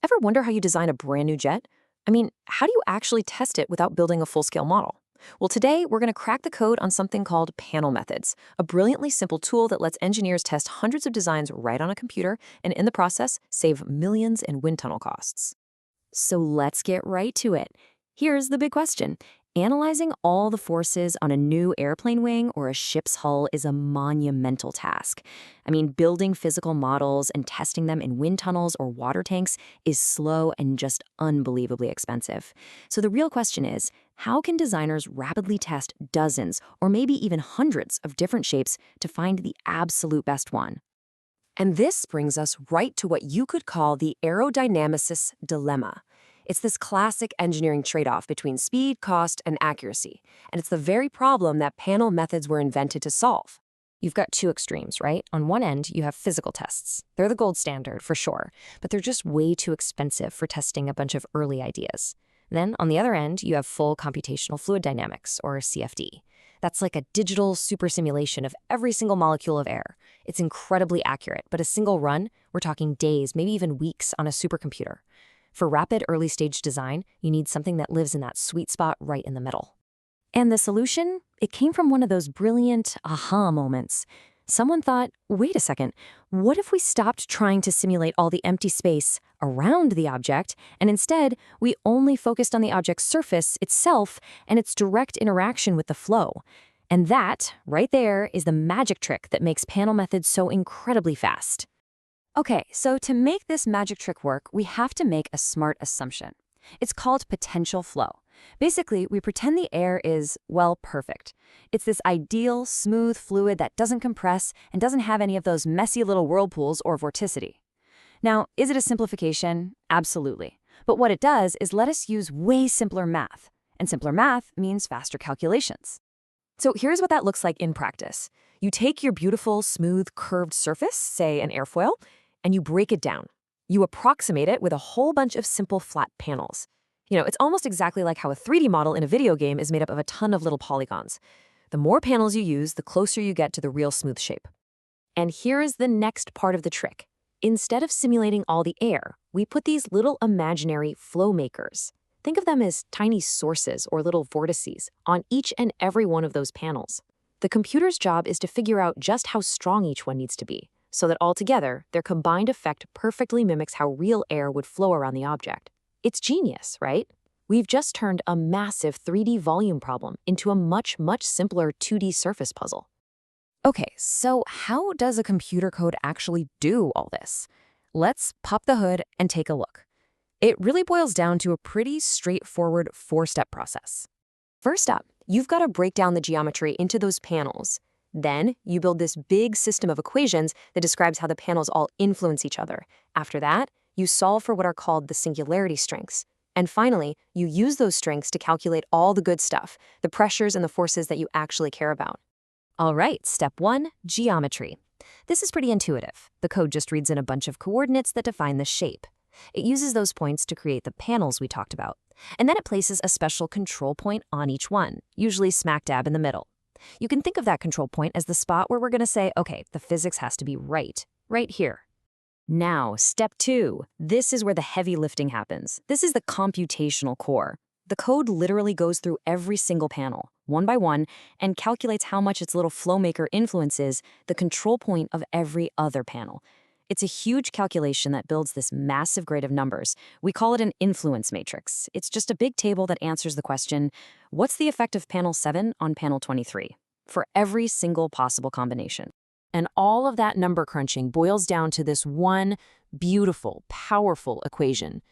Ever wonder how you design a brand new jet? I mean, how do you actually test it without building a full-scale model? Well, today we're going to crack the code on something called panel methods, a brilliantly simple tool that lets engineers test hundreds of designs right on a computer and in the process save millions in wind tunnel costs. So let's get right to it. Here's the big question. Analyzing all the forces on a new airplane wing or a ship's hull is a monumental task. I mean, building physical models and testing them in wind tunnels or water tanks is slow and just unbelievably expensive. So the real question is, how can designers rapidly test dozens or maybe even hundreds of different shapes to find the absolute best one? And this brings us right to what you could call the aerodynamicist's dilemma. It's this classic engineering trade-off between speed, cost, and accuracy. And it's the very problem that panel methods were invented to solve. You've got two extremes, right? On one end, you have physical tests. They're the gold standard, for sure, but they're just way too expensive for testing a bunch of early ideas. Then, on the other end, you have full computational fluid dynamics, or CFD. That's like a digital super simulation of every single molecule of air. It's incredibly accurate, but a single run, we're talking days, maybe even weeks on a supercomputer. For rapid early-stage design, you need something that lives in that sweet spot right in the middle. And the solution? It came from one of those brilliant aha moments. Someone thought, wait a second, what if we stopped trying to simulate all the empty space around the object, and instead, we only focused on the object's surface itself and its direct interaction with the flow? And that, right there, is the magic trick that makes panel methods so incredibly fast. Okay, so to make this magic trick work, we have to make a smart assumption. It's called potential flow. Basically, we pretend the air is, well, perfect. It's this ideal, smooth fluid that doesn't compress and doesn't have any of those messy little whirlpools or vorticity. Now, is it a simplification? Absolutely. But what it does is let us use way simpler math. And simpler math means faster calculations. So here's what that looks like in practice. You take your beautiful, smooth, curved surface, say an airfoil, and you break it down. You approximate it with a whole bunch of simple flat panels. You know, it's almost exactly like how a 3D model in a video game is made up of a ton of little polygons. The more panels you use, the closer you get to the real smooth shape. And here is the next part of the trick. Instead of simulating all the air, we put these little imaginary flow makers. Think of them as tiny sources or little vortices on each and every one of those panels. The computer's job is to figure out just how strong each one needs to be, so that altogether, their combined effect perfectly mimics how real air would flow around the object. It's genius, right? We've just turned a massive 3D volume problem into a much, much simpler 2D surface puzzle. Okay, so how does a computer code actually do all this? Let's pop the hood and take a look. It really boils down to a pretty straightforward 4-step process. First up, you've got to break down the geometry into those panels. Then, you build this big system of equations that describes how the panels all influence each other. After that, you solve for what are called the singularity strengths. And finally, you use those strengths to calculate all the good stuff, the pressures and the forces that you actually care about. All right, step 1, geometry. This is pretty intuitive. The code just reads in a bunch of coordinates that define the shape. It uses those points to create the panels we talked about. And then it places a special control point on each one, usually smack dab in the middle. You can think of that control point as the spot where we're going to say, okay, the physics has to be right here. Now, step 2. This is where the heavy lifting happens. This is the computational core. The code literally goes through every single panel, one by one, and calculates how much its little flowmaker influences the control point of every other panel. It's a huge calculation that builds this massive grid of numbers. We call it an influence matrix. It's just a big table that answers the question, what's the effect of panel 7 on panel 23? For every single possible combination. And all of that number crunching boils down to this one beautiful, powerful equation.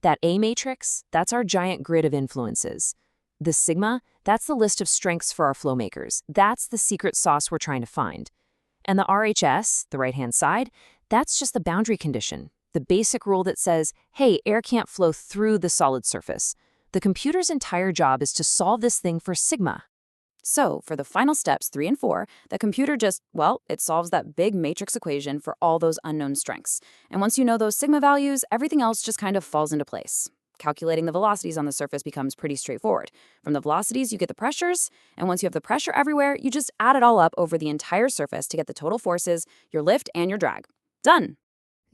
That A matrix, that's our giant grid of influences. The sigma, that's the list of strengths for our flowmakers. That's the secret sauce we're trying to find. And the RHS, the right-hand side, that's just the boundary condition, the basic rule that says, hey, air can't flow through the solid surface. The computer's entire job is to solve this thing for sigma. So, for the final steps 3 and 4, the computer just, well, it solves that big matrix equation for all those unknown strengths. And once you know those sigma values, everything else just kind of falls into place. Calculating the velocities on the surface becomes pretty straightforward. From the velocities, you get the pressures, and once you have the pressure everywhere, you just add it all up over the entire surface to get the total forces, your lift, and your drag. Done!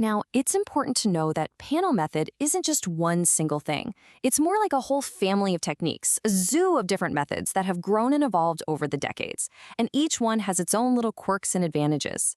Now, it's important to know that panel method isn't just one single thing. It's more like a whole family of techniques, a zoo of different methods that have grown and evolved over the decades, and each one has its own little quirks and advantages.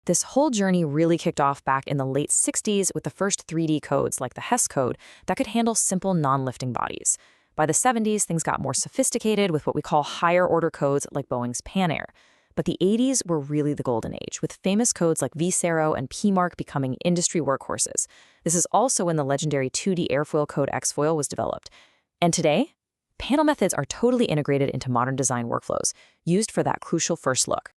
This whole journey really kicked off back in the late 60s with the first 3D codes like the Hess code that could handle simple non-lifting bodies. By the 70s, things got more sophisticated with what we call higher order codes like Boeing's Pan Air. But the 80s were really the golden age, with famous codes like VSARO and PMARC becoming industry workhorses. This is also when the legendary 2D airfoil code Xfoil was developed. And today, panel methods are totally integrated into modern design workflows, used for that crucial first look.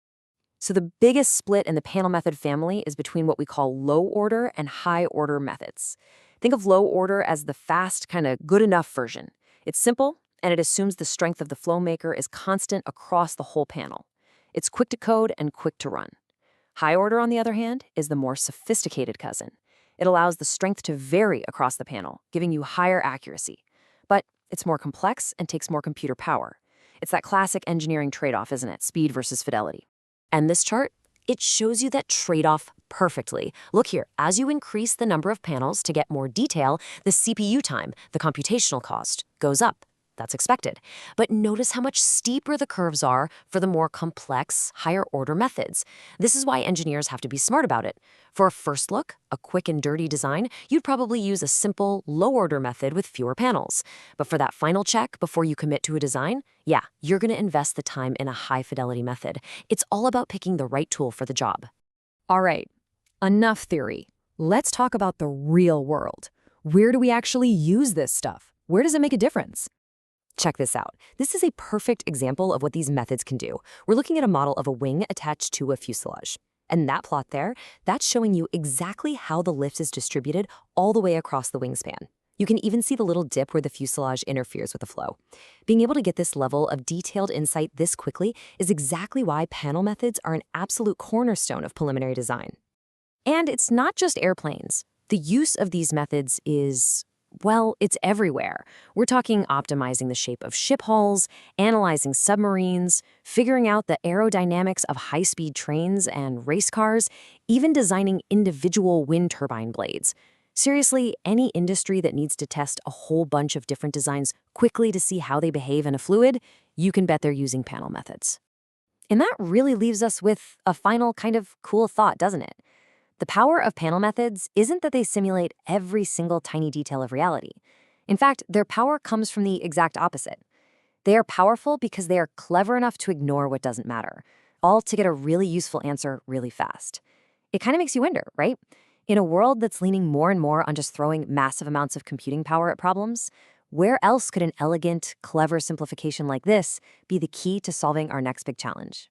So the biggest split in the panel method family is between what we call low order and high order methods. Think of low order as the fast, kind of good enough version. It's simple, and it assumes the strength of the flow maker is constant across the whole panel. It's quick to code and quick to run. High order, on the other hand, is the more sophisticated cousin. It allows the strength to vary across the panel, giving you higher accuracy. But it's more complex and takes more computer power. It's that classic engineering trade-off, isn't it? Speed versus fidelity. And this chart, it shows you that trade-off perfectly. Look here, as you increase the number of panels to get more detail, the CPU time, the computational cost, goes up. That's expected. But notice how much steeper the curves are for the more complex, higher-order methods. This is why engineers have to be smart about it. For a first look, a quick and dirty design, you'd probably use a simple, low-order method with fewer panels. But for that final check before you commit to a design, yeah, you're going to invest the time in a high-fidelity method. It's all about picking the right tool for the job. All right, enough theory. Let's talk about the real world. Where do we actually use this stuff? Where does it make a difference? Check this out. This is a perfect example of what these methods can do. We're looking at a model of a wing attached to a fuselage. And that plot there, that's showing you exactly how the lift is distributed all the way across the wingspan. You can even see the little dip where the fuselage interferes with the flow. Being able to get this level of detailed insight this quickly is exactly why panel methods are an absolute cornerstone of preliminary design. And it's not just airplanes. The use of these methods is, well, it's everywhere. We're talking optimizing the shape of ship hulls, analyzing submarines, figuring out the aerodynamics of high-speed trains and race cars, even designing individual wind turbine blades. Seriously, any industry that needs to test a whole bunch of different designs quickly to see how they behave in a fluid, you can bet they're using panel methods. And that really leaves us with a final kind of cool thought, doesn't it? The power of panel methods isn't that they simulate every single tiny detail of reality. In fact, their power comes from the exact opposite. They are powerful because they are clever enough to ignore what doesn't matter, all to get a really useful answer really fast. It kind of makes you wonder, right? In a world that's leaning more and more on just throwing massive amounts of computing power at problems, where else could an elegant, clever simplification like this be the key to solving our next big challenge?